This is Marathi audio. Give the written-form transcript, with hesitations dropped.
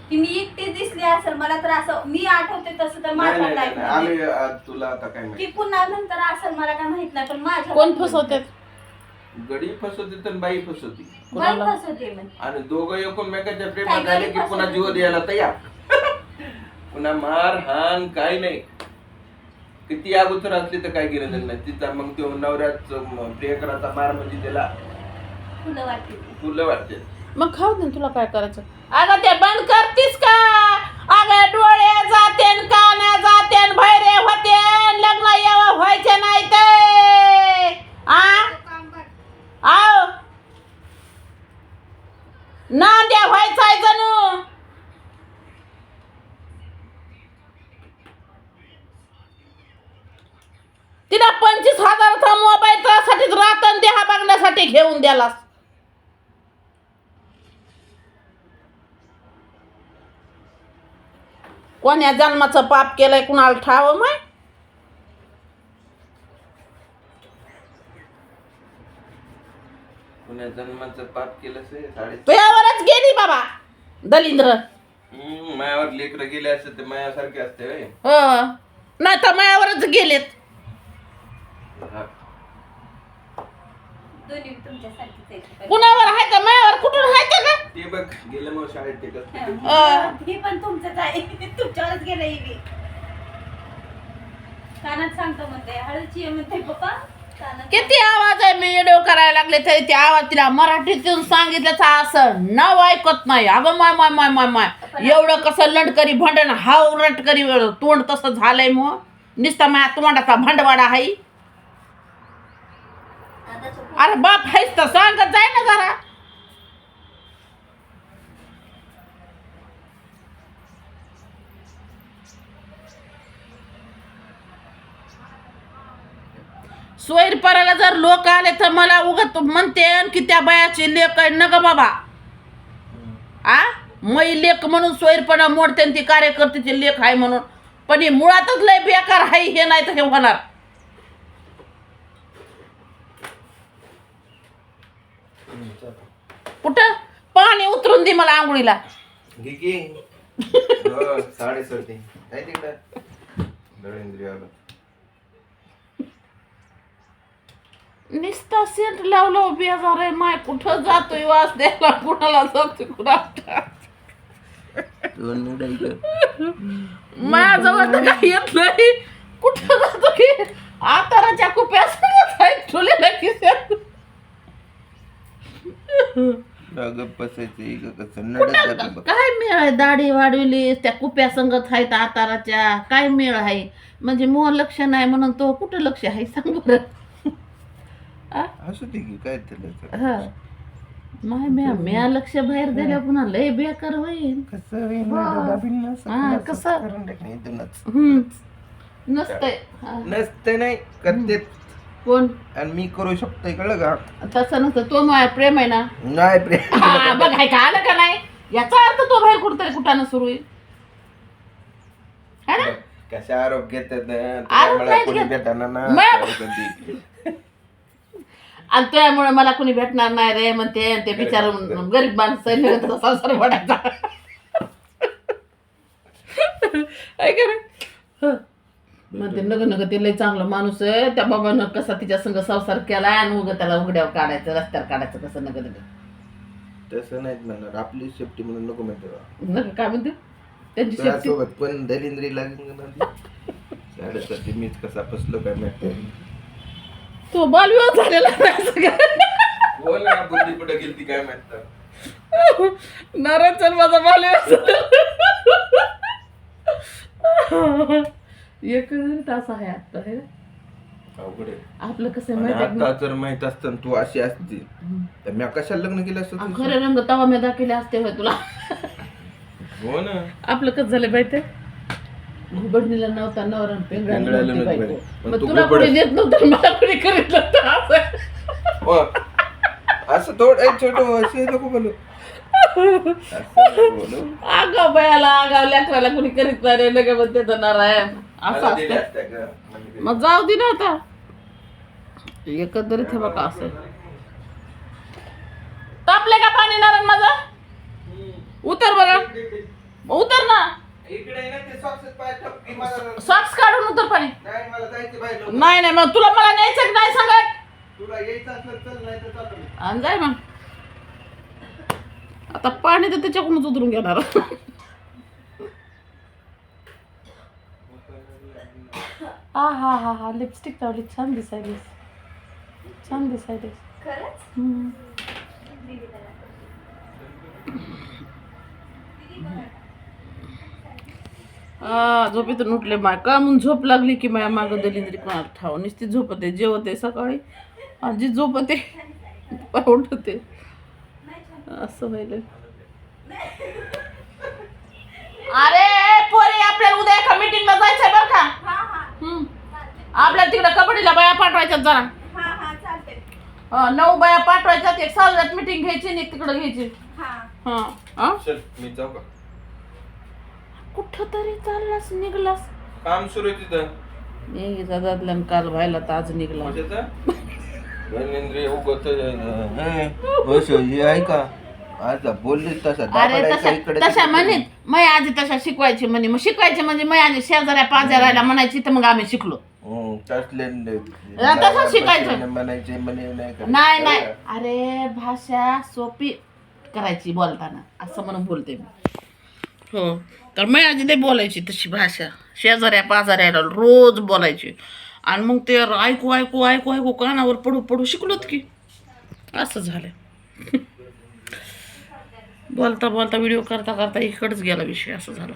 की मी एकटी दिसली असेल मला तर असं मी आठवते तसं तर माझ्या लाईफ आम्ही तुला आता काय की माहिती पुन्हा नंतर असेल मला काय माहित नाही पण माझ्या कोण फसवते? गडी फसवते तर बाई फसवती बाई फसवते म्हणजे आणि दोघं एकमेकांच्या प्रेमात झाले की पुन्हा जीव द्यायला तयार पुन्हा मार हान काय नाही किती अगोदर असली तर काय केलं नाही तिचा मग तो नवऱ्याच प्रियकराचा मार म्हणजे त्याला फुलं वाटते फुलं वाटते मग खाऊ दे तुला काय करायचं. अगं ते बंद करतीस का? अगं डोळे जाते कान जाते भैरे होते लग्न यावं व्हायचे नाही ते आव नांद्या व्हायचाय जणू. तिला 25,000चा मोबाईल त्यासाठीच रातन देहा बघण्यासाठी घेऊन द्यालास. कोण्या जन्माचं पाप केलंय कुणाला ठाव माय. पुण्या जन्माचं पाप केलं तुझ्यावरच गेली बाबा दलिंद्र. मायावर लेकर गेले असते ते मायासारखे असते व्हय. नाही तर मायावरच गेलेत. दोन्ही तुमच्यासारखीच आहेत. कुणावर आहे का मायावर कुठून आहे का ग? ते बघ गेलं मग शाळेत ते कसं हे पण तुमचंच आहे तुमच्यावरच गेलं ही कानात सांगतो म्हणते हळूची आहे म्हणते पप्पा कानात किती आवाज आहे मी व्हिडिओ करायला लागले तरी ते आवाज तिला मराठीतून सांगितल्याचा असं नाव ऐकत नाही. अगं माय माय माय माय माय एवढं कसं लंडकरी भंडण हाव रटकरी तोंड तसं झालंय मग नुसता माझ्या तोंडाचा भंडवाडा आहे. अरे बाप आहेस तर सांगत जाय ना जरा. सोयरपराला जर लोक आले तर मला उगत म्हणते की त्या बायाची लेख आहे न ग बाबा. मै लेख म्हणून सोयरपणा मोडते ती कार्यकर्त्याची लेख आहे म्हणून. पण ही मुळातच लय बेकार आहे हे नाही तर हे होणार. कुठं पाणी उतरून दे मला आंघोळीला. घे की हो, साडे सरते काय तिकडं दळेंद्री आलं निस्ता सेंट लावलं बेजार आहे माय. कुठं जातोय वास द्यायला कुणाला जातोय कुणाला माझ्याजवळ तर काही येत नाही. कुठं जातो की आताराच्या कुप्या ठेवलेल्या खिस्यात. काय मेळ आहे दाढी वाढवली त्या कुप्या संगत आहेत आताराच्या काय मेळ आहे म्हणजे मोह लक्ष नाही म्हणून तो कुठं लक्ष आहे सांग बरं. असू दे की काय त्याला माय म्या लक्ष बाहेर दिल्या पुन्हा लय बेकार होईल. कसं नसतंय नसते नाही करते कोण आणि मी करू शकतोय कळलं का. तसं नसतं तो माझ्या प्रेम आहे ना. नाही प्रेम बघ आहे का आलं का नाही याचा अर्थ तो बाहेर कुठतरी कुठानं सुरू होईल है ना. कशा आरोप घेतात आरोप मला नाही कोणी घेत. भेटणार ना मग- आणि त्यामुळे मला कोणी भेटणार नाही रे म्हणते ते बिचार गरीब माणसं संसार वाढायचा ऐका ना म्हणते नग नग ते लय चांगलं माणूस आहे त्या बाबानं कसा तिच्या संग संसार केला आणि उग त्याला उघड्यावर काढायचं रस्त्यावर काढायचं कसं नग नग तसं नाही म्हणणार आपली सेफ्टी म्हणून नको म्हणते नग काय म्हणते त्यांची शेती सोबत पण दलिंद्री लागेल साडेसाठी मीच कसा फसलो काय माहिती तो बालविवाह झालेला नाही सगळं. बोल ना बुद्धी कुठे गेली काय माहित नारायण चल माझा बालविवाह एक तास आहे आता हे अवघड आहे. आपलं कसं आणि माहिती आता जर माहित असतं तू अशी असती तर मी कशाला लग्न केलं असतं खरे रंग तवा मी दाखवले असते होय तुला. हो ना आपलं कसं झालं माहिती घुबडणीला नव्हता नवरा पेंगळाला नव्हती बायको. पण मग तू तुला घुबड- कोणी देत नव्हतं मला कोणी करीत नव्हतं असं. हो. असं थोडं छोटं असे नको बोलू असं नको बोलू. आगाव बयाला आगाव लेकराला कोणी करीत नाही रे लगे म्हणते तर नारायण असं मला दिले असतं. असत्या का? म्हणजे मग जाऊ दे ना आता एकंदरीत हे बघा असं तापले का पाणी नारायण माझं उतर बरं सॉक्स पाय ठेव की मला सॉक्स काढून उतर पाणी. नाही मला जायचं बाहेर लवकर. नाही नाही मग तुला मला न्यायचं की नाही सांगत. तुला यायचं असलं चल नाही तर चालतो मी. आणि जाय मग. आता पाणी तर त्याच्याकडूनच उतरून घेणार. हा हा हा हा लिपस्टिक लावली छान दिसायलीस. छान दिसायलीस. खरंच हम्म. दीदीला दाखव. झोपेतून उठले माय का म्हणून झोप लागली की माझ्या मागं दलिंद्री कोणाला ठाव नुसती झोपते जेवते सकाळी आजी झोपते उठते असं व्हायलं. अरे पोरे आपल्याला उद्या एका मीटिंगला जायचंय बरं का. हा हा आपल्याला तिकडे कबड्डीला बाया पाठवायच्यात जरा. हा हा चालते. 9 बाया पाठवायच्यात. एक सावल्यात मीटिंग घ्यायची आणि एक तिकडे घ्यायची. हा हा हा चल मी जाऊ का कुठं तरी चाललास निघलास. काम सुरू आहे तिथं मी दादातल्या काल व्हायला तर आज निघला. धनेंद्रिय उगत हे आहे का आता बोलली तसा अरे तशा म्हणत मै आधी तशा शिकवायची म्हणे मग शिकवायची म्हणजे मै आधी शेजाऱ्या पाजाऱ्याला म्हणायची तर मग आम्ही शिकलो. तसं शिकायचं. म्हणायचे म्हणे नाही नाही अरे भाषा सोपी करायची बोलताना असं म्हणून बोलते मी. हो तर मी आधी नाही बोलायची तशी भाषा शेजाऱ्या पाजाऱ्याला रोज बोलायची आणि मग ते ऐकू ऐकू ऐकू ऐकू कानावर पडू पडू शिकलोत की असं झालं. बोलता बोलता व्हिडिओ करता करता इकडंच गेला विषय असं झालं.